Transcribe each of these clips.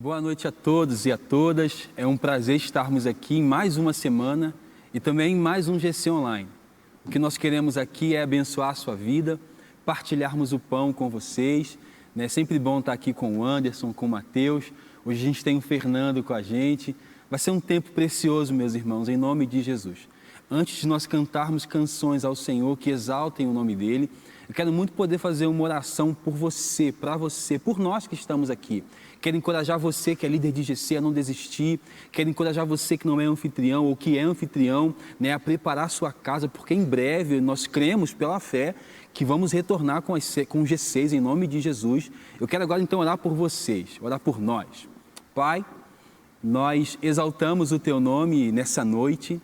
Boa noite a todos e a todas. É um prazer estarmos aqui em mais uma semana e também em mais um GC Online. O que nós queremos aqui é abençoar a sua vida, partilharmos o pão com vocês. É sempre bom estar aqui com o Anderson, com o Matheus. Hoje a gente tem o Fernando com a gente. Vai ser um tempo precioso, meus irmãos, em nome de Jesus. Antes de nós cantarmos canções ao Senhor que exaltem o nome dEle, eu quero muito poder fazer uma oração por você, para você, por nós que estamos aqui. Quero encorajar você que é líder de GC a não desistir. Quero encorajar você que não é anfitrião ou que é anfitrião, a preparar sua casa, porque em breve nós cremos pela fé que vamos retornar com os G6 em nome de Jesus. Eu quero agora então orar por vocês, orar por nós. Pai, nós exaltamos o Teu nome nessa noite.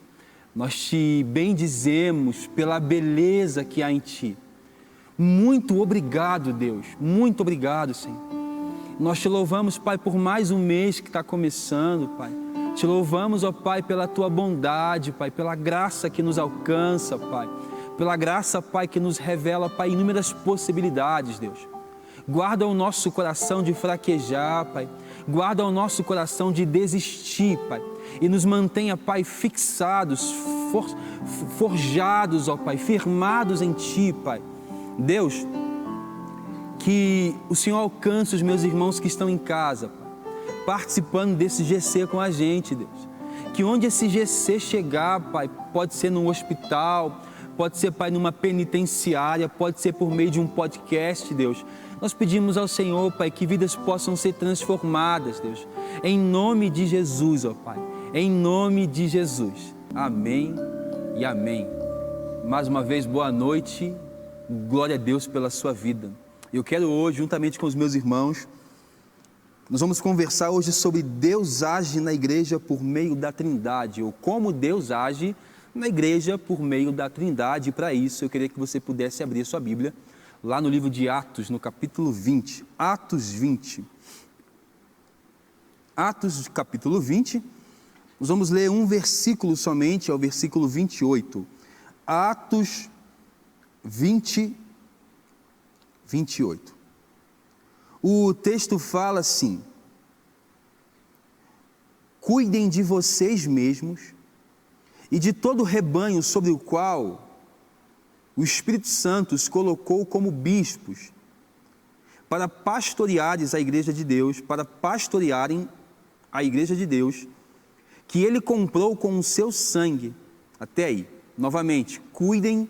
Nós Te bendizemos pela beleza que há em Ti. Muito obrigado, Deus. Muito obrigado, Senhor. Nós Te louvamos, Pai, por mais um mês que está começando, Pai. Te louvamos, ó Pai, pela Tua bondade, Pai, pela graça que nos alcança, Pai. Pela graça, Pai, que nos revela, Pai, inúmeras possibilidades, Deus. Guarda o nosso coração de fraquejar, Pai. Guarda o nosso coração de desistir, Pai. E nos mantenha, Pai, fixados, forjados, ó Pai, firmados em Ti, Pai. Deus, que o Senhor alcance os meus irmãos que estão em casa, Pai, participando desse GC com a gente, Deus. Que onde esse GC chegar, Pai, pode ser num hospital, pode ser, Pai, numa penitenciária, pode ser por meio de um podcast, Deus. Nós pedimos ao Senhor, Pai, que vidas possam ser transformadas, Deus. Em nome de Jesus, ó Pai. Em nome de Jesus. Amém e amém. Mais uma vez, boa noite. Glória a Deus pela sua vida. Eu quero hoje, juntamente com os meus irmãos, nós vamos conversar hoje sobre Deus age na igreja por meio da Trindade, ou como Deus age na igreja por meio da Trindade. E para isso eu queria que você pudesse abrir a sua Bíblia, lá no livro de Atos, no capítulo 20. Atos 20. Atos, capítulo 20. Nós vamos ler um versículo somente, é o versículo 28. Atos 20, 28. O texto fala assim: cuidem de vocês mesmos e de todo o rebanho sobre o qual o Espírito Santo os colocou como bispos, para pastoreares a igreja de Deus, para pastorearem a igreja de Deus, que Ele comprou com o seu sangue. Até aí, novamente, cuidem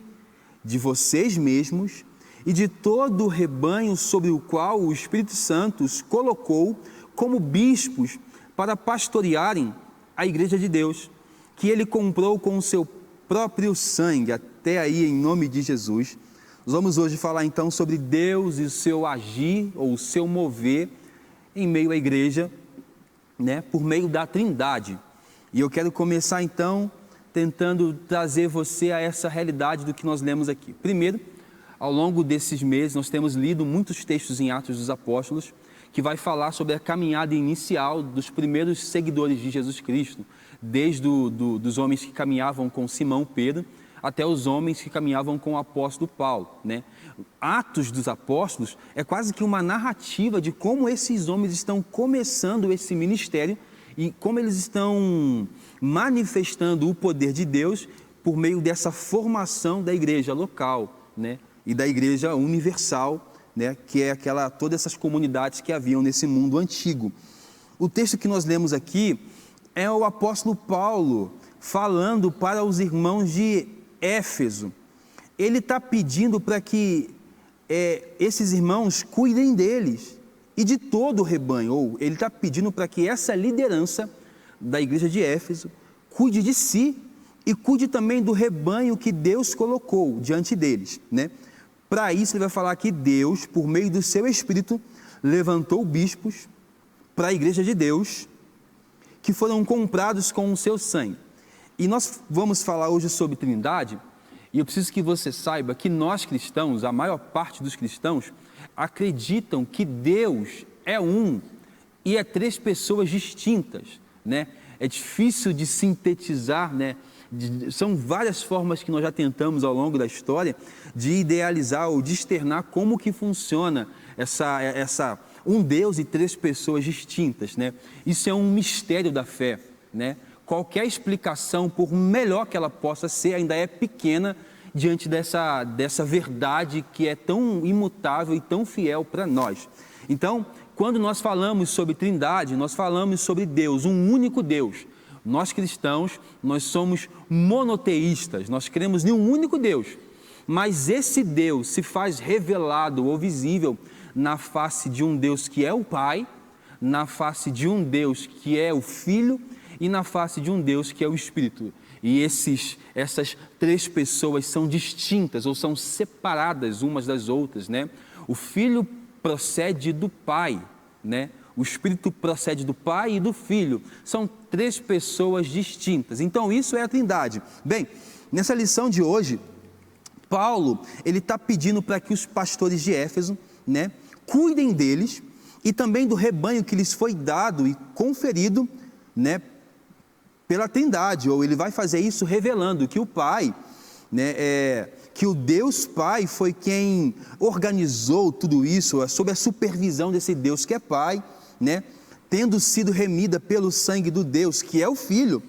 de vocês mesmos e de todo o rebanho sobre o qual o Espírito Santo os colocou como bispos para pastorearem a igreja de Deus, que Ele comprou com o seu próprio sangue. Até aí, em nome de Jesus. Nós vamos hoje falar então sobre Deus e o seu agir ou o seu mover em meio à igreja, por meio da Trindade. E eu quero começar então tentando trazer você a essa realidade do que nós lemos aqui. Primeiro, ao longo desses meses, nós temos lido muitos textos em Atos dos Apóstolos, que vai falar sobre a caminhada inicial dos primeiros seguidores de Jesus Cristo, desde dos homens que caminhavam com Simão Pedro, até os homens que caminhavam com o apóstolo Paulo. Atos dos Apóstolos é quase que uma narrativa de como esses homens estão começando esse ministério e como eles estão manifestando o poder de Deus por meio dessa formação da igreja local, e da igreja universal, que é todas essas comunidades que haviam nesse mundo antigo. O texto que nós lemos aqui é o apóstolo Paulo falando para os irmãos de Éfeso. Ele está pedindo para que esses irmãos cuidem deles e de todo o rebanho, ou ele está pedindo para que essa liderança da igreja de Éfeso cuide de si e cuide também do rebanho que Deus colocou diante deles. Para isso ele vai falar que Deus, por meio do seu Espírito, levantou bispos para a igreja de Deus, que foram comprados com o seu sangue. E nós vamos falar hoje sobre Trindade, e eu preciso que você saiba que nós cristãos, a maior parte dos cristãos, acreditam que Deus é um e é três pessoas distintas, É difícil de sintetizar, são várias formas que nós já tentamos ao longo da história de idealizar ou de externar como que funciona essa um Deus e três pessoas distintas, né? Isso é um mistério da fé, né? Qualquer explicação, por melhor que ela possa ser, ainda é pequena diante dessa verdade que é tão imutável e tão fiel para nós. Então, quando nós falamos sobre Trindade, nós falamos sobre Deus, um único Deus. Nós cristãos, nós somos monoteístas, nós cremos em um único Deus. Mas esse Deus se faz revelado ou visível na face de um Deus que é o Pai, na face de um Deus que é o Filho e na face de um Deus que é o Espírito. E essas três pessoas são distintas ou são separadas umas das outras, né? O Filho procede do Pai, né? O Espírito procede do Pai e do Filho. São três pessoas distintas. Então, isso é a Trindade. Bem, nessa lição de hoje, Paulo, ele está pedindo para que os pastores de Éfeso, né, cuidem deles e também do rebanho que lhes foi dado e conferido, né, pela Trindade, ou ele vai fazer isso revelando que o Pai, né, que o Deus Pai foi quem organizou tudo isso, sob a supervisão desse Deus que é Pai, né, tendo sido remida pelo sangue do Deus que é o Filho,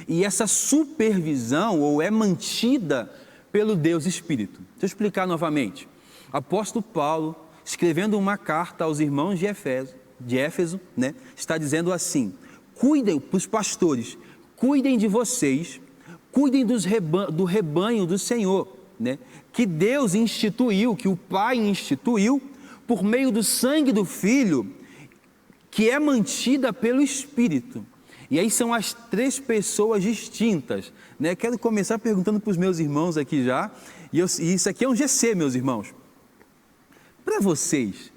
e essa supervisão ou é mantida pelo Deus Espírito. Deixa eu explicar novamente. Apóstolo Paulo, escrevendo uma carta aos irmãos de Éfeso, né, está dizendo assim: cuidem, para os pastores, cuidem de vocês, cuidem do rebanho do Senhor, né, que Deus instituiu, que o Pai instituiu, por meio do sangue do Filho, que é mantida pelo Espírito. E aí são as três pessoas distintas, né? Quero começar perguntando para os meus irmãos aqui já, e isso aqui é um GC, meus irmãos. Para vocês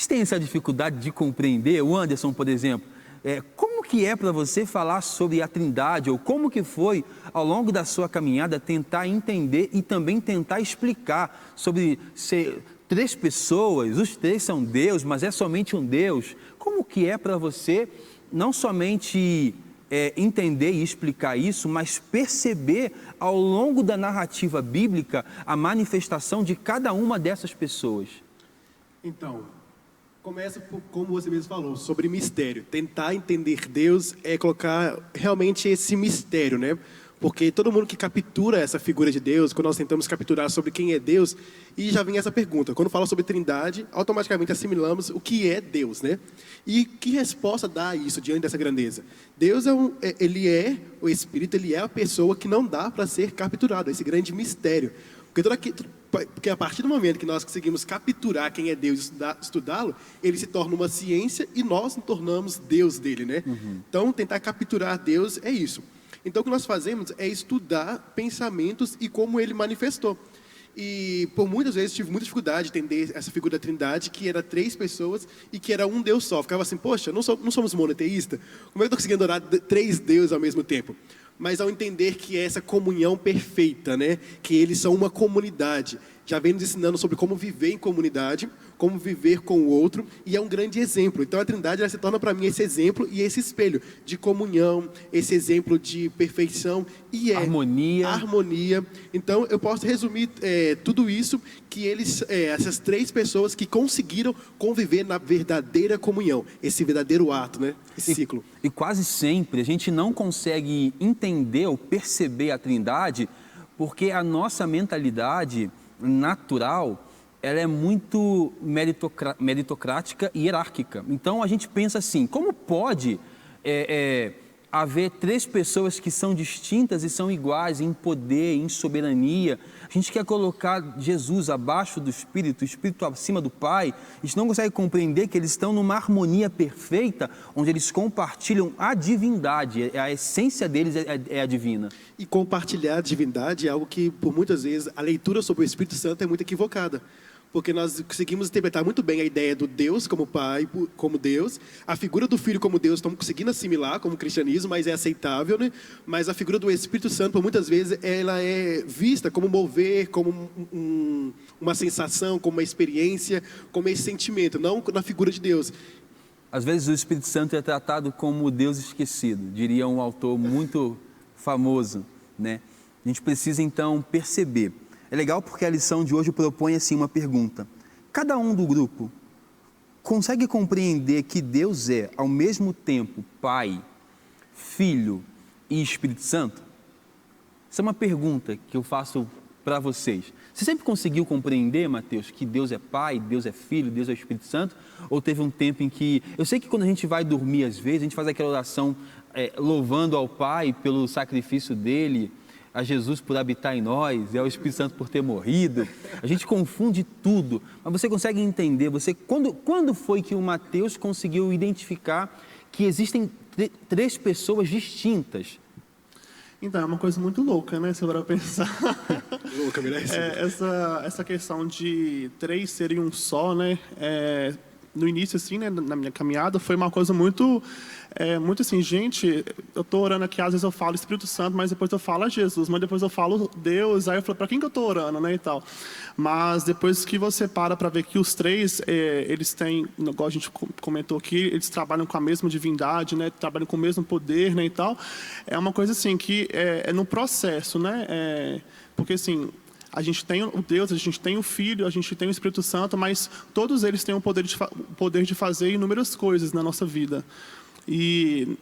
têm essa dificuldade de compreender, o Anderson, por exemplo, como que é para você falar sobre a Trindade, ou como que foi, ao longo da sua caminhada, tentar entender e também tentar explicar sobre ser três pessoas, os três são Deus, mas é somente um Deus. Como que é para você não somente entender e explicar isso, mas perceber ao longo da narrativa bíblica a manifestação de cada uma dessas pessoas? Então, começa por, como você mesmo falou, sobre mistério. Tentar entender Deus é colocar realmente esse mistério, né? Porque todo mundo que captura essa figura de Deus, quando nós tentamos capturar sobre quem é Deus, e já vem essa pergunta. Quando fala sobre Trindade, automaticamente assimilamos o que é Deus, né? E que resposta dá a isso diante dessa grandeza? Deus ele é o Espírito, ele é a pessoa que não dá para ser capturado, esse grande mistério. Porque a partir do momento que nós conseguimos capturar quem é Deus e estudá-lo, ele se torna uma ciência e nós nos tornamos Deus dele, né? Então, tentar capturar Deus é isso. Então, o que nós fazemos é estudar pensamentos e como ele manifestou. E, por muitas vezes, tive muita dificuldade de entender essa figura da Trindade, que era três pessoas e que era um Deus só. Ficava assim, poxa, não somos monoteístas? Como é que eu estou conseguindo adorar três deuses ao mesmo tempo? Mas ao entender que é essa comunhão perfeita, né? Que eles são uma comunidade, já vem nos ensinando sobre como viver em comunidade, como viver com o outro, e é um grande exemplo. Então a Trindade ela se torna para mim esse exemplo e esse espelho de comunhão, esse exemplo de perfeição e harmonia. Então eu posso resumir tudo isso, que essas três pessoas que conseguiram conviver na verdadeira comunhão, esse verdadeiro ato, né? Esse ciclo. E quase sempre a gente não consegue entender ou perceber a Trindade porque a nossa mentalidade natural, ela é muito meritocrática e hierárquica. Então a gente pensa assim, como pode haver três pessoas que são distintas e são iguais em poder, em soberania? A gente quer colocar Jesus abaixo do Espírito, o Espírito acima do Pai. A gente não consegue compreender que eles estão numa harmonia perfeita, onde eles compartilham a divindade, a essência deles é a divina. E compartilhar a divindade é algo que, por muitas vezes, a leitura sobre o Espírito Santo é muito equivocada. Porque nós conseguimos interpretar muito bem a ideia do Deus como Pai, como Deus, a figura do Filho como Deus, estamos conseguindo assimilar como cristianismo, mas é aceitável, né? Mas a figura do Espírito Santo, por muitas vezes, ela é vista como mover, como uma sensação, como uma experiência, como esse sentimento, não na figura de Deus. Às vezes o Espírito Santo é tratado como Deus esquecido, diria um autor muito famoso, né? A gente precisa então perceber. É legal porque a lição de hoje propõe assim uma pergunta. Cada um do grupo consegue compreender que Deus é, ao mesmo tempo, Pai, Filho e Espírito Santo? Essa é uma pergunta que eu faço para vocês. Você sempre conseguiu compreender, Mateus, que Deus é Pai, Deus é Filho, Deus é Espírito Santo? Ou teve um tempo em que... Eu sei que quando a gente vai dormir, às vezes, a gente faz aquela oração louvando ao Pai pelo sacrifício dele, a Jesus por habitar em nós, e ao Espírito Santo por ter morrido. A gente confunde tudo. Mas você consegue entender, quando foi que o Mateus conseguiu identificar que existem três pessoas distintas? Então, é uma coisa muito louca, né? Se eu pensar. Louca, merece. Essa questão de três serem um só, né? No início, assim, né, na minha caminhada, foi uma coisa muito assim, gente, eu estou orando aqui, às vezes eu falo Espírito Santo, mas depois eu falo a Jesus, mas depois eu falo Deus, aí eu falo, para quem que eu estou orando, né, e tal. Mas depois que você para ver que os três, eles têm, igual a gente comentou aqui, eles trabalham com a mesma divindade, né, trabalham com o mesmo poder, né, e tal, é uma coisa assim, que é no processo, né, porque assim, a gente tem o Deus, a gente tem o Filho, a gente tem o Espírito Santo, mas todos eles têm o poder de fazer inúmeras coisas na nossa vida. E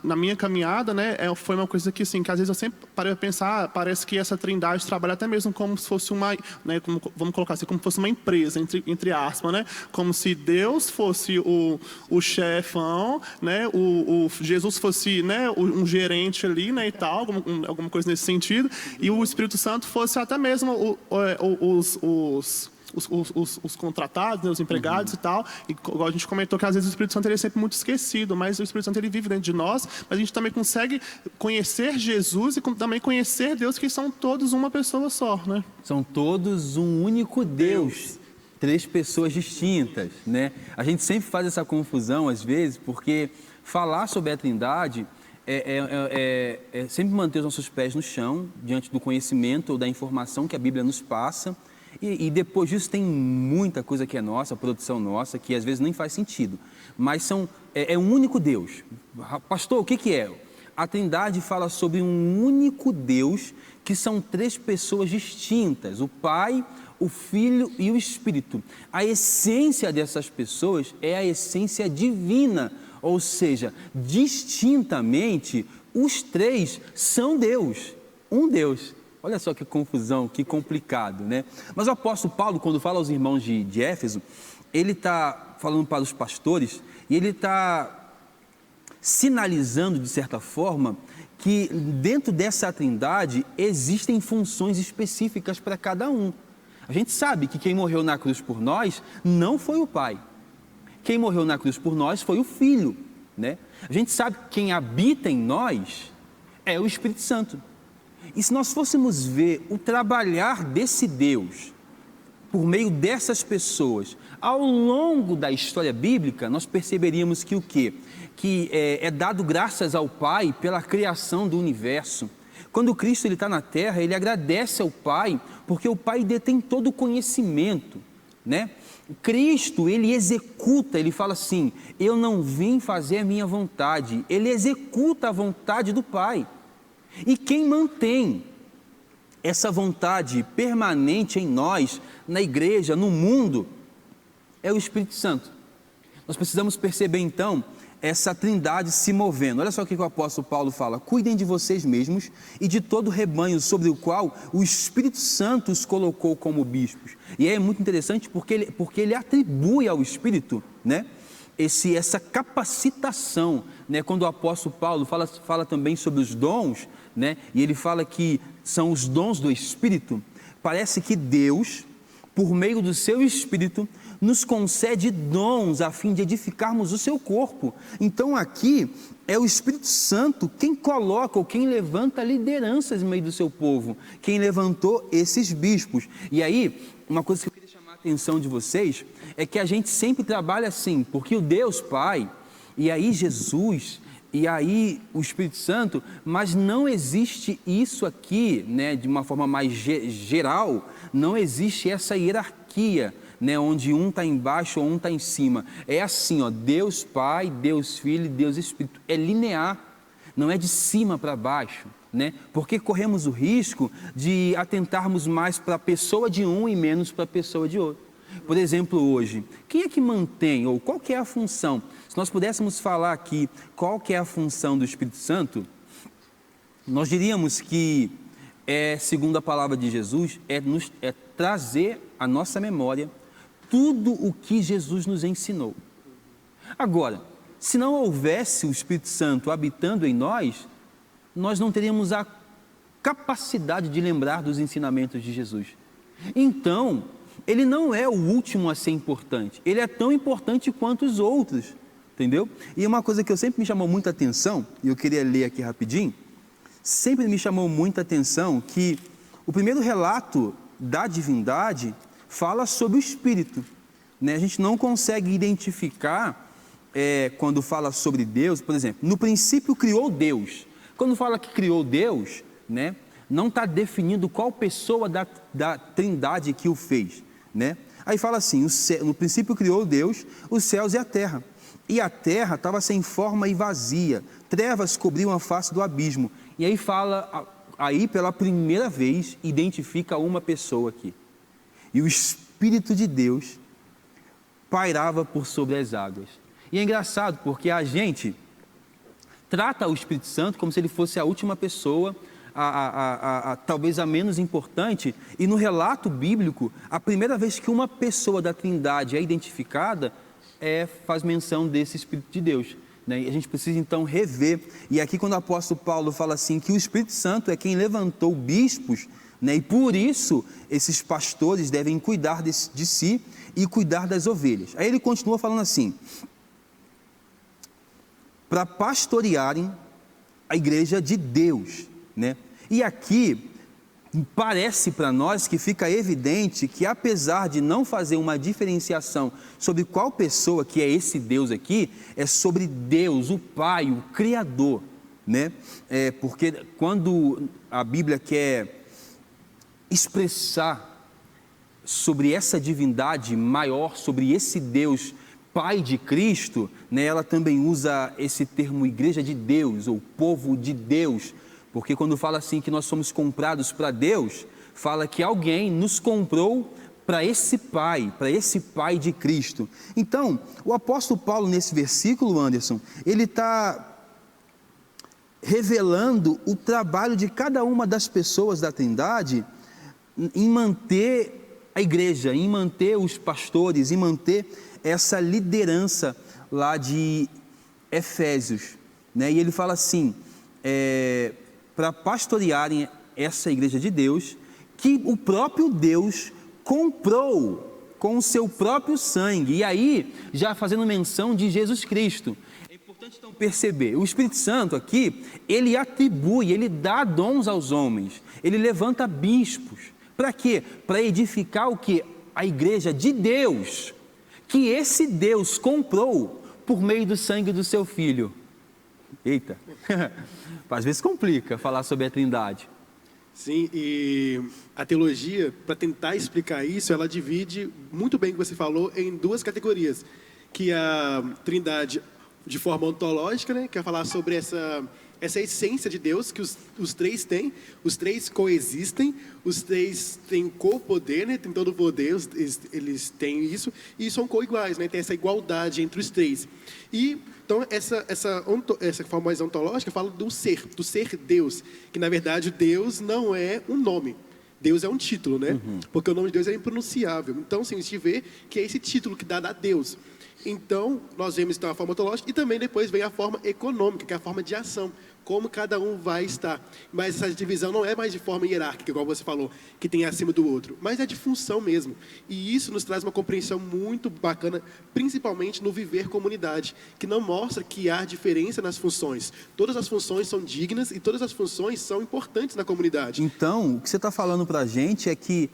na minha caminhada, né, foi uma coisa que, assim, que às vezes eu sempre parei a pensar, parece que essa trindade trabalha até mesmo como se fosse uma, né, vamos colocar assim, como se fosse uma empresa, entre aspas, né, como se Deus fosse o chefão, né, o Jesus fosse, né, um gerente ali, né, e tal, alguma coisa nesse sentido, e o Espírito Santo fosse até mesmo os contratados, né, os empregados e tal. E igual a gente comentou que às vezes o Espírito Santo ele é sempre muito esquecido, mas o Espírito Santo ele vive dentro de nós, mas a gente também consegue conhecer Jesus e também conhecer Deus, que são todos uma pessoa só, né? São todos um único Deus. Três pessoas distintas, né? A gente sempre faz essa confusão às vezes, porque falar sobre a Trindade é sempre manter os nossos pés no chão, diante do conhecimento ou da informação que a Bíblia nos passa. E depois disso tem muita coisa que é nossa, produção nossa, que às vezes nem faz sentido. Mas é um único Deus. Pastor, o que é? A Trindade fala sobre um único Deus, que são três pessoas distintas. O Pai, o Filho e o Espírito. A essência dessas pessoas é a essência divina. Ou seja, distintamente, os três são Deus. Um Deus. Olha só que confusão, que complicado, né? Mas o apóstolo Paulo, quando fala aos irmãos de Éfeso, ele está falando para os pastores e ele está sinalizando, de certa forma, que dentro dessa trindade existem funções específicas para cada um. A gente sabe que quem morreu na cruz por nós não foi o Pai. Quem morreu na cruz por nós foi o Filho, né? A gente sabe que quem habita em nós é o Espírito Santo. E se nós fôssemos ver o trabalhar desse Deus por meio dessas pessoas ao longo da história bíblica, nós perceberíamos que o quê? Que é dado graças ao Pai pela criação do universo. Quando Cristo está na terra, ele agradece ao Pai, porque o Pai detém todo o conhecimento, né? Cristo, ele executa, ele fala assim, eu não vim fazer a minha vontade, ele executa a vontade do Pai. E quem mantém essa vontade permanente em nós, na igreja, no mundo, é o Espírito Santo. Nós precisamos perceber então essa trindade se movendo. Olha só o que o apóstolo Paulo fala: cuidem de vocês mesmos e de todo o rebanho sobre o qual o Espírito Santo os colocou como bispos. E é muito interessante porque ele atribui ao Espírito, né, essa capacitação, né? Quando o apóstolo Paulo fala também sobre os dons, né? E ele fala que são os dons do Espírito. Parece que Deus, por meio do seu Espírito, nos concede dons a fim de edificarmos o seu corpo. Então aqui é o Espírito Santo quem coloca ou quem levanta lideranças no meio do seu povo, quem levantou esses bispos. E aí, uma coisa que eu queria chamar a atenção de vocês é que a gente sempre trabalha assim, porque o Deus Pai, e aí Jesus, e aí o Espírito Santo, mas não existe isso aqui, né, de uma forma mais geral, não existe essa hierarquia, né, onde um está embaixo ou um está em cima. É assim, ó, Deus Pai, Deus Filho e Deus Espírito. É linear, não é de cima para baixo, né? Porque corremos o risco de atentarmos mais para a pessoa de um e menos para a pessoa de outro. Por exemplo, hoje, quem é que mantém, ou qual que é a função? Se nós pudéssemos falar aqui qual que é a função do Espírito Santo, nós diríamos que, segundo a palavra de Jesus, é trazer à nossa memória tudo o que Jesus nos ensinou. Agora, se não houvesse o Espírito Santo habitando em nós, nós não teríamos a capacidade de lembrar dos ensinamentos de Jesus. Então, ele não é o último a ser importante, ele é tão importante quanto os outros, entendeu? E uma coisa que eu sempre me chamou muita atenção, e eu queria ler aqui rapidinho, sempre me chamou muita atenção que o primeiro relato da divindade fala sobre o Espírito, né? A gente não consegue identificar, quando fala sobre Deus, por exemplo, no princípio criou Deus. Quando fala que criou Deus, né, não está definindo qual pessoa da trindade que o fez, né? Aí fala assim, no princípio criou Deus os céus e a terra estava sem forma e vazia, trevas cobriam a face do abismo. E aí fala, aí pela primeira vez identifica uma pessoa aqui, e o Espírito de Deus pairava por sobre as águas. E é engraçado porque a gente trata o Espírito Santo como se ele fosse a última pessoa, talvez a menos importante, e no relato bíblico, a primeira vez que uma pessoa da Trindade é identificada, faz menção desse Espírito de Deus, né? E a gente precisa então rever, e aqui quando o apóstolo Paulo fala assim, que o Espírito Santo é quem levantou bispos, né? E por isso esses pastores devem cuidar de si e cuidar das ovelhas. Aí ele continua falando assim, para pastorearem a igreja de Deus, né? E aqui parece para nós que fica evidente que, apesar de não fazer uma diferenciação sobre qual pessoa que é esse Deus aqui, é sobre Deus, o Pai, o Criador, né? Porque quando a Bíblia quer expressar sobre essa divindade maior, sobre esse Deus Pai de Cristo, né, ela também usa esse termo igreja de Deus, ou povo de Deus, porque quando fala assim que nós somos comprados para Deus, fala que alguém nos comprou para esse Pai de Cristo. Então, o apóstolo Paulo nesse versículo, Anderson, ele está revelando o trabalho de cada uma das pessoas da Trindade em manter a igreja, em manter os pastores, em manter essa liderança lá de Efésios, né? E ele fala assim, para pastorearem essa igreja de Deus, que o próprio Deus comprou com o seu próprio sangue. E aí, já fazendo menção de Jesus Cristo. É importante então perceber, o Espírito Santo aqui, ele atribui, ele dá dons aos homens, ele levanta bispos. Para quê? Para edificar o quê? A igreja de Deus, que esse Deus comprou por meio do sangue do seu Filho. Eita, às vezes complica falar sobre a Trindade. Sim, e a teologia, para tentar explicar isso, ela divide muito bem o que você falou em duas categorias, que a Trindade de forma ontológica, né, que é falar sobre essa essência de Deus que os três têm, os três coexistem, os três têm co-poder, né, tem todo o poder, eles têm isso, e são co-iguais, né, tem essa igualdade entre os três. E então essa forma mais ontológica fala do ser Deus, que na verdade Deus não é um nome, Deus é um título, né? Porque o nome de Deus é impronunciável. Então, sim, a gente vê que é esse título que dá a Deus. Então, nós vemos então a forma ontológica e também depois vem a forma econômica, que é a forma de ação, como cada um vai estar. Mas essa divisão não é mais de forma hierárquica, igual você falou, que tem acima do outro, mas é de função mesmo. E isso nos traz uma compreensão muito bacana, principalmente no viver comunidade, que não mostra que há diferença nas funções. Todas as funções são dignas e todas as funções são importantes na comunidade. Então, o que você está falando para a gente é que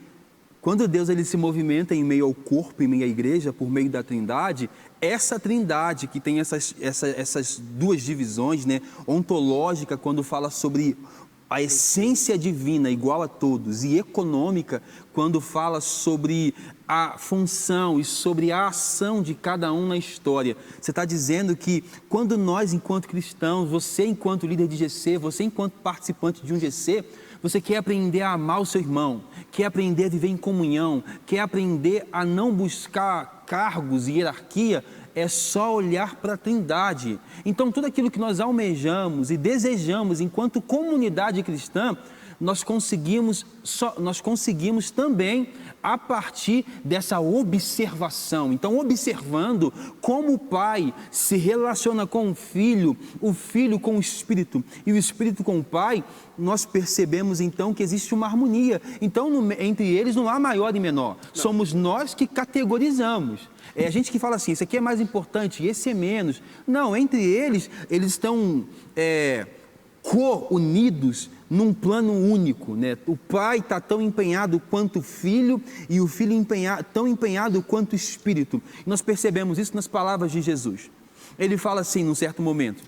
quando Deus ele se movimenta em meio ao corpo, em meio à igreja, por meio da Trindade, essa Trindade que tem essas duas divisões, né, ontológica, quando fala sobre a essência divina igual a todos, e econômica quando fala sobre a função e sobre a ação de cada um na história. Você está dizendo que quando nós, enquanto cristãos, você enquanto líder de GC, você enquanto participante de um GC, você quer aprender a amar o seu irmão, quer aprender a viver em comunhão, quer aprender a não buscar cargos e hierarquia, é só olhar para a Trindade. Então, tudo aquilo que nós almejamos e desejamos enquanto comunidade cristã, nós conseguimos também a partir dessa observação. Então, observando como o Pai se relaciona com o Filho com o Espírito e o Espírito com o Pai, nós percebemos então que existe uma harmonia. Então, entre eles não há maior e menor. Não. Somos nós que categorizamos. É a gente que fala assim, esse aqui é mais importante, esse é menos. Não, entre eles estão co-unidos num plano único, né? O Pai está tão empenhado quanto o Filho e o Filho tão empenhado quanto o Espírito. Nós percebemos isso nas palavras de Jesus. Ele fala assim, num certo momento,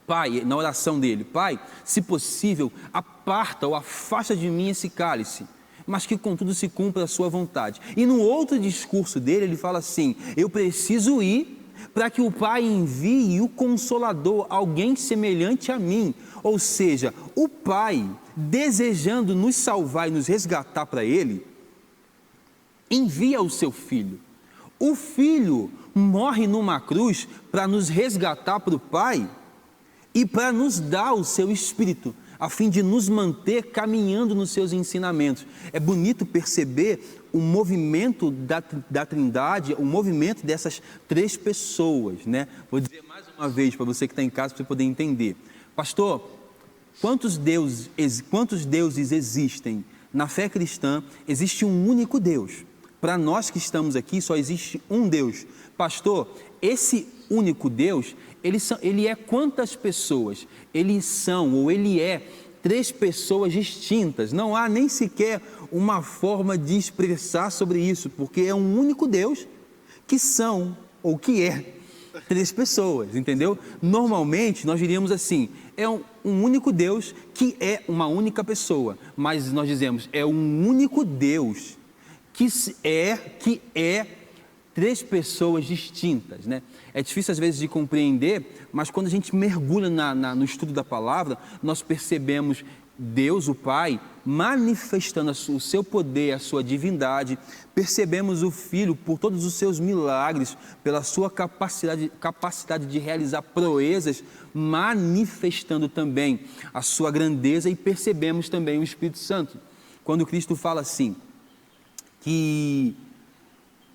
Pai, na oração dele, Pai, se possível, aparta ou afasta de mim esse cálice, mas que contudo se cumpra a sua vontade. E no outro discurso dele, ele fala assim, eu preciso ir para que o Pai envie o Consolador, alguém semelhante a mim. Ou seja, o Pai, desejando nos salvar e nos resgatar para Ele, envia o seu Filho. O Filho morre numa cruz para nos resgatar para o Pai e para nos dar o seu Espírito, a fim de nos manter caminhando nos seus ensinamentos. É bonito perceber o movimento da Trindade, o movimento dessas três pessoas, né? Vou dizer mais uma vez para você que está em casa, para você poder entender. Pastor, quantos deuses existem? Na fé cristã, existe um único Deus. Para nós que estamos aqui, só existe um Deus. Pastor, esse único Deus, ele é quantas pessoas? Ele é três pessoas distintas. Não há nem sequer uma forma de expressar sobre isso, porque é um único Deus que é três pessoas, entendeu? Normalmente nós diríamos assim, é um único Deus que é uma única pessoa, mas nós dizemos, é um único Deus que é três pessoas distintas, né? É difícil às vezes de compreender, mas quando a gente mergulha no estudo da palavra, nós percebemos Deus, o Pai, manifestando o seu poder, a sua divindade, percebemos o Filho por todos os seus milagres, pela sua capacidade de realizar proezas, manifestando também a sua grandeza, e percebemos também o Espírito Santo. Quando Cristo fala assim, que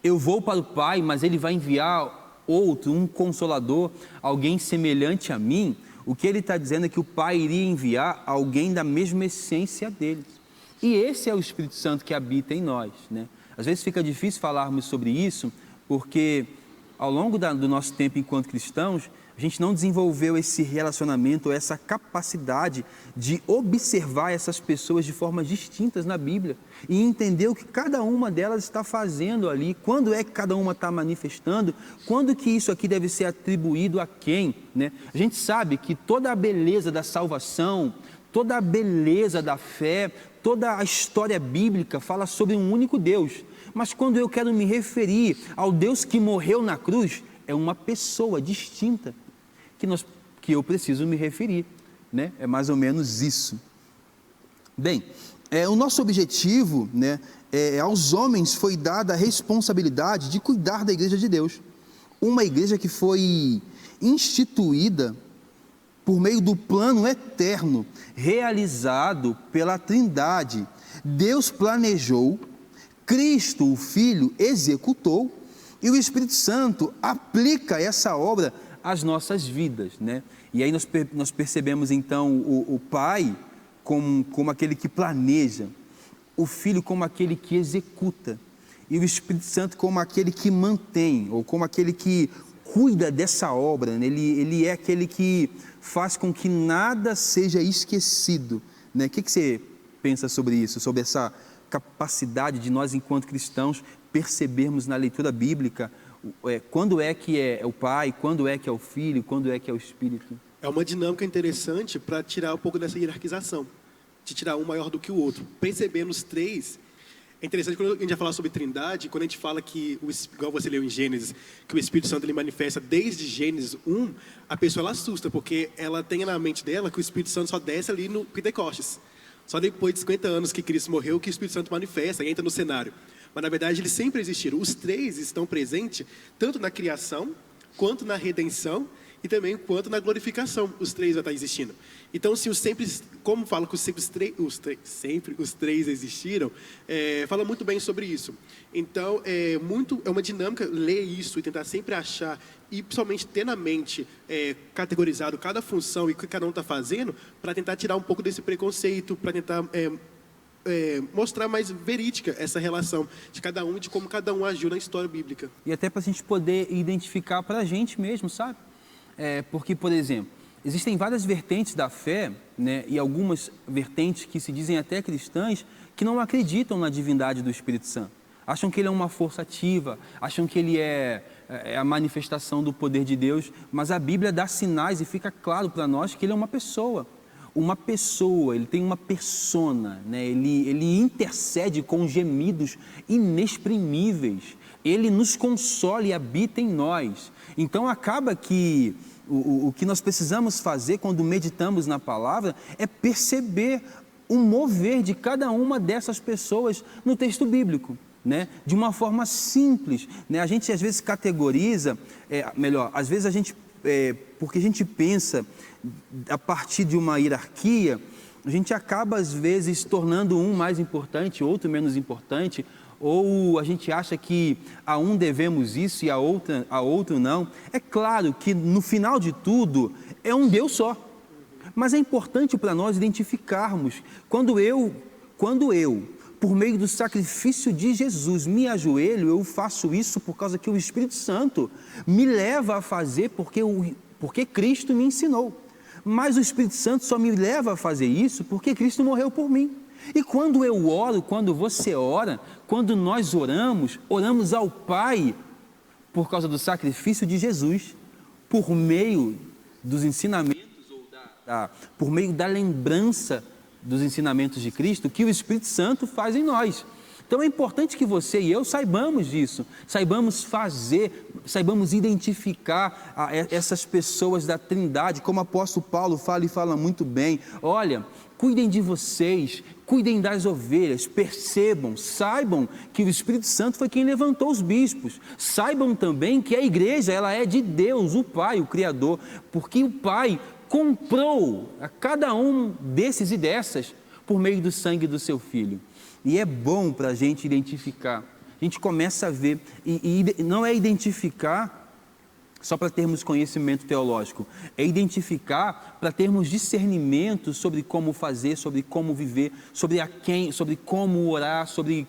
eu vou para o Pai, mas Ele vai enviar um Consolador, alguém semelhante a mim, o que Ele está dizendo é que o Pai iria enviar alguém da mesma essência deles. E esse é o Espírito Santo que habita em nós, né? Às vezes fica difícil falarmos sobre isso, porque ao longo do nosso tempo enquanto cristãos, a gente não desenvolveu esse relacionamento, essa capacidade de observar essas pessoas de formas distintas na Bíblia e entender o que cada uma delas está fazendo ali, quando é que cada uma está manifestando, quando que isso aqui deve ser atribuído a quem, né? A gente sabe que toda a beleza da salvação, toda a beleza da fé, toda a história bíblica fala sobre um único Deus, mas quando eu quero me referir ao Deus que morreu na cruz, é uma pessoa distinta que eu preciso me referir, né? É mais ou menos isso. Bem, o nosso objetivo, né, aos homens foi dada a responsabilidade de cuidar da igreja de Deus, uma igreja que foi instituída por meio do plano eterno, realizado pela Trindade. Deus planejou, Cristo, o Filho, executou, e o Espírito Santo aplica essa obra às nossas vidas, né? E aí nós percebemos então o Pai como aquele que planeja, o Filho como aquele que executa, e o Espírito Santo como aquele que mantém, ou como aquele que cuida dessa obra, né? Ele é aquele que faz com que nada seja esquecido, né? O que você pensa sobre isso, sobre essa capacidade de nós enquanto cristãos percebermos na leitura bíblica Quando é que é o Pai, quando é que é o Filho, quando é que é o Espírito. É uma dinâmica interessante para tirar um pouco dessa hierarquização, de tirar um maior do que o outro. Percebendo os três, é interessante quando a gente vai falar sobre Trindade, quando a gente fala que, igual você leu em Gênesis, que o Espírito Santo ele manifesta desde Gênesis 1, a pessoa ela assusta, porque ela tem na mente dela que o Espírito Santo só desce ali no Pentecostes. Só depois de 50 anos que Cristo morreu que o Espírito Santo manifesta e entra no cenário. Mas, na verdade, eles sempre existiram. Os três estão presentes tanto na criação, quanto na redenção e também quanto na glorificação. Os três vão estar existindo. Então, se como fala que sempre os três existiram, fala muito bem sobre isso. Então, é uma dinâmica ler isso e tentar sempre achar, e principalmente ter na mente categorizado cada função e o que cada um está fazendo, para tentar tirar um pouco desse preconceito, para tentar mostrar mais verídica essa relação de cada um e de como cada um agiu na história bíblica. E até para a gente poder identificar para a gente mesmo, sabe? Porque, por exemplo, existem várias vertentes da fé, né, e algumas vertentes que se dizem até cristãs, que não acreditam na divindade do Espírito Santo. Acham que ele é uma força ativa, acham que ele é a manifestação do poder de Deus, mas a Bíblia dá sinais e fica claro para nós que ele é uma pessoa. Uma pessoa, ele tem uma persona, né? Ele intercede com gemidos inexprimíveis. Ele nos consola e habita em nós. Então acaba que o que nós precisamos fazer quando meditamos na palavra é perceber o mover de cada uma dessas pessoas no texto bíblico, né? De uma forma simples, né? A gente às vezes categoriza, às vezes a gente, porque a gente pensa a partir de uma hierarquia, a gente acaba às vezes tornando um mais importante, outro menos importante, ou a gente acha que a um devemos isso e a outro não. É claro que no final de tudo é um Deus só, mas é importante para nós identificarmos quando eu, por meio do sacrifício de Jesus, me ajoelho, eu faço isso por causa que o Espírito Santo me leva a fazer porque Cristo me ensinou. Mas o Espírito Santo só me leva a fazer isso porque Cristo morreu por mim. E quando eu oro, quando você ora, quando nós oramos ao Pai por causa do sacrifício de Jesus, por meio dos ensinamentos, por meio da lembrança dos ensinamentos de Cristo, que o Espírito Santo faz em nós. Então é importante que você e eu saibamos disso, saibamos identificar essas pessoas da Trindade, como o apóstolo Paulo fala e fala muito bem. Olha, cuidem de vocês, cuidem das ovelhas, percebam, saibam que o Espírito Santo foi quem levantou os bispos. Saibam também que a igreja ela é de Deus, o Pai, o Criador, porque o Pai comprou a cada um desses e dessas por meio do sangue do seu Filho. E é bom para a gente identificar. A gente começa a ver, e não é identificar só para termos conhecimento teológico, é identificar para termos discernimento sobre como fazer, sobre como viver, sobre a quem, sobre como orar, sobre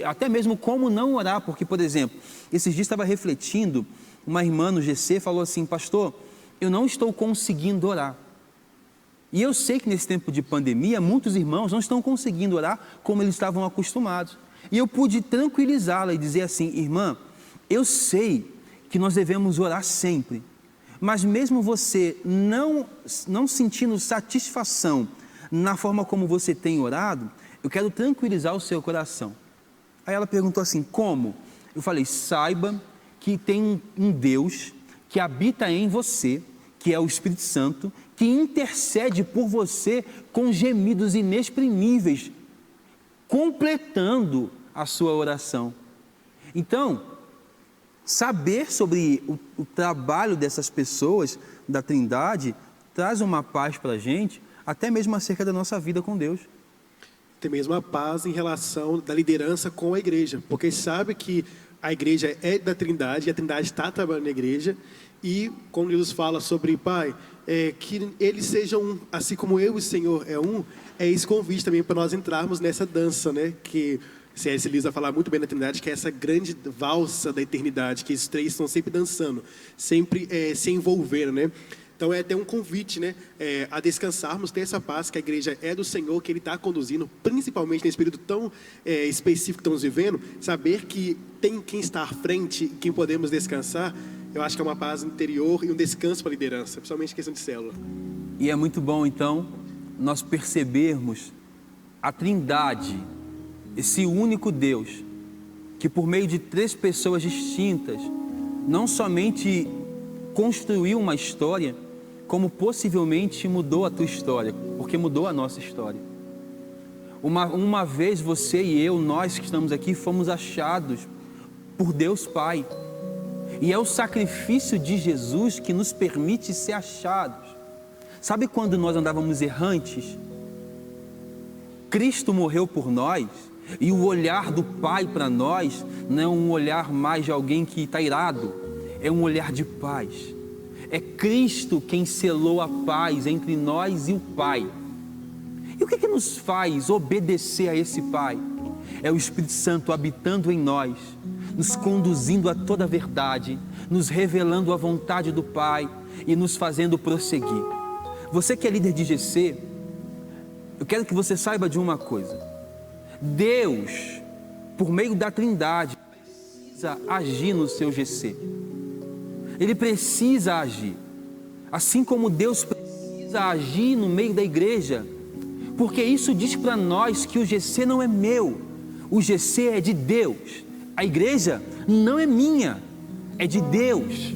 até mesmo como não orar, porque, por exemplo, esses dias estava refletindo, uma irmã no GC falou assim: pastor, eu não estou conseguindo orar. E eu sei que nesse tempo de pandemia, muitos irmãos não estão conseguindo orar como eles estavam acostumados. E eu pude tranquilizá-la e dizer assim: irmã, eu sei que nós devemos orar sempre, mas mesmo você não sentindo satisfação na forma como você tem orado, eu quero tranquilizar o seu coração. Aí ela perguntou assim: como? Eu falei: saiba que tem um Deus que habita em você, que é o Espírito Santo, que intercede por você com gemidos inexprimíveis, completando a sua oração. Então, saber sobre o trabalho dessas pessoas da Trindade traz uma paz para a gente, até mesmo acerca da nossa vida com Deus. Tem mesmo a paz em relação da liderança com a igreja, porque sabe que a igreja é da Trindade, e a Trindade está trabalhando na igreja, e como Jesus fala sobre Pai, que eles sejam um, assim como eu e o Senhor é um, é esse convite também para nós entrarmos nessa dança, né? Que C.S. Lewis vai falar muito bem da Trindade, que é essa grande valsa da eternidade, que esses três estão sempre dançando, sempre se envolvendo, né? Então é até um convite, né, a descansarmos, ter essa paz, que a igreja é do Senhor, que Ele está conduzindo, principalmente nesse período tão específico que estamos vivendo, saber que tem quem está à frente, quem podemos descansar. Eu acho que é uma paz interior e um descanso para a liderança, principalmente em questão de célula. E é muito bom, então, nós percebermos a Trindade, esse único Deus, que por meio de 3 pessoas distintas, não somente construiu uma história, como possivelmente mudou a tua história, porque mudou a nossa história. Uma vez você e eu, nós que estamos aqui, fomos achados por Deus Pai. E é o sacrifício de Jesus que nos permite ser achados. Sabe quando nós andávamos errantes? Cristo morreu por nós, e o olhar do Pai para nós não é um olhar mais de alguém que está irado, é um olhar de paz. É Cristo quem selou a paz entre nós e o Pai. E o que nos faz obedecer a esse Pai? É o Espírito Santo habitando em nós, nos conduzindo a toda a verdade, nos revelando a vontade do Pai e nos fazendo prosseguir. Você que é líder de GC, eu quero que você saiba de uma coisa. Deus, por meio da Trindade, precisa agir no seu GC. Ele precisa agir, assim como Deus precisa agir no meio da igreja, porque isso diz para nós que o GC não é meu, o GC é de Deus. A igreja não é minha, é de Deus.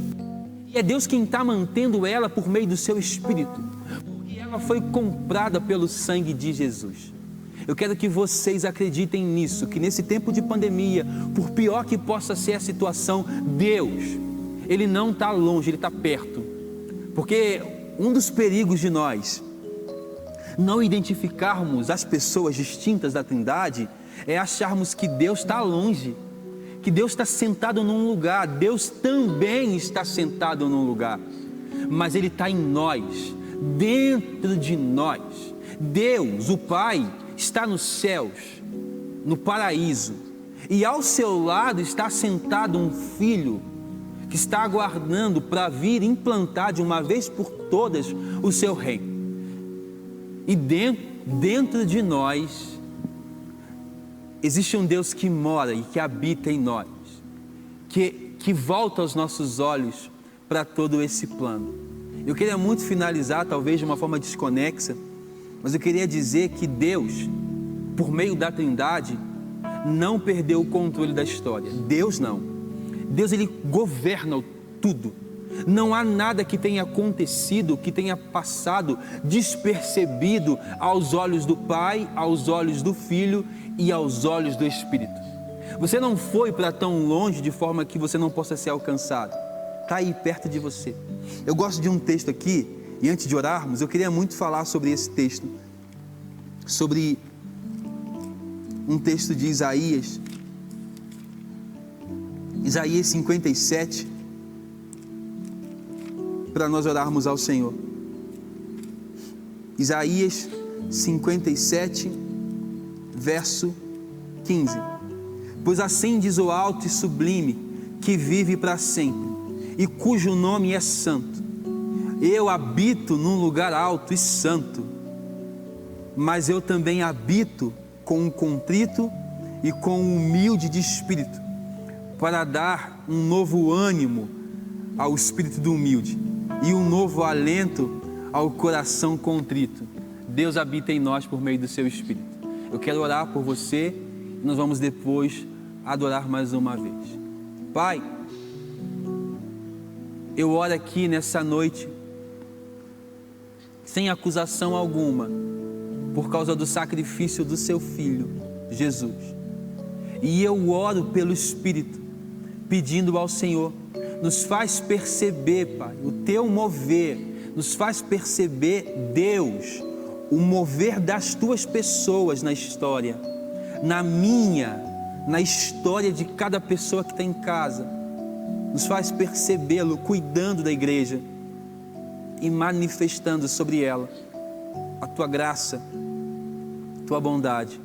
E é Deus quem está mantendo ela por meio do seu Espírito, porque ela foi comprada pelo sangue de Jesus. Eu quero que vocês acreditem nisso, que nesse tempo de pandemia, por pior que possa ser a situação, Deus, Ele não está longe, Ele está perto. Porque um dos perigos de nós não identificarmos as pessoas distintas da Trindade é acharmos que Deus está longe, que Deus está sentado num lugar. Deus também está sentado num lugar, mas Ele está em nós, dentro de nós. Deus, o Pai, está nos céus, no paraíso, e ao seu lado está sentado um filho que está aguardando para vir implantar de uma vez por todas o seu reino. E dentro de nós existe um Deus que mora e que habita em nós, que volta os nossos olhos para todo esse plano. Eu queria muito finalizar, talvez de uma forma desconexa, mas eu queria dizer que Deus, por meio da Trindade, não perdeu o controle da história. Deus não. Deus, Ele governa tudo. Não há nada que tenha acontecido, que tenha passado despercebido aos olhos do Pai, aos olhos do Filho e aos olhos do Espírito. Você não foi para tão longe de forma que você não possa ser alcançado. Está aí perto de você. Eu gosto de um texto aqui, e antes de orarmos, eu queria muito falar sobre esse texto, sobre um texto de Isaías 57, para nós orarmos ao Senhor. Isaías 57, verso 15. Pois assim diz o alto e sublime, que vive para sempre, e cujo nome é santo. Eu habito num lugar alto e santo, mas eu também habito com um contrito e com um humilde de espírito, para dar um novo ânimo ao espírito do humilde e um novo alento ao coração contrito. Deus habita em nós por meio do seu Espírito. Eu quero orar por você e nós vamos depois adorar mais uma vez. Pai, eu oro aqui nessa noite sem acusação alguma, por causa do sacrifício do seu Filho, Jesus. E eu oro pelo Espírito, pedindo ao Senhor, nos faz perceber, Pai, o teu mover, nos faz perceber, Deus, o mover das tuas pessoas na história, na minha, na história de cada pessoa que está em casa. Nos faz percebê-lo cuidando da igreja e manifestando sobre ela a tua graça, tua bondade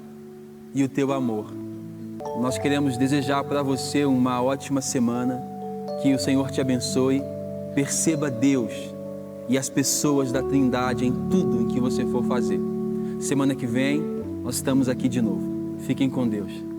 e o teu amor. Nós queremos desejar para você uma ótima semana, que o Senhor te abençoe, perceba Deus e as pessoas da Trindade em tudo em que você for fazer. Semana que vem, nós estamos aqui de novo. Fiquem com Deus.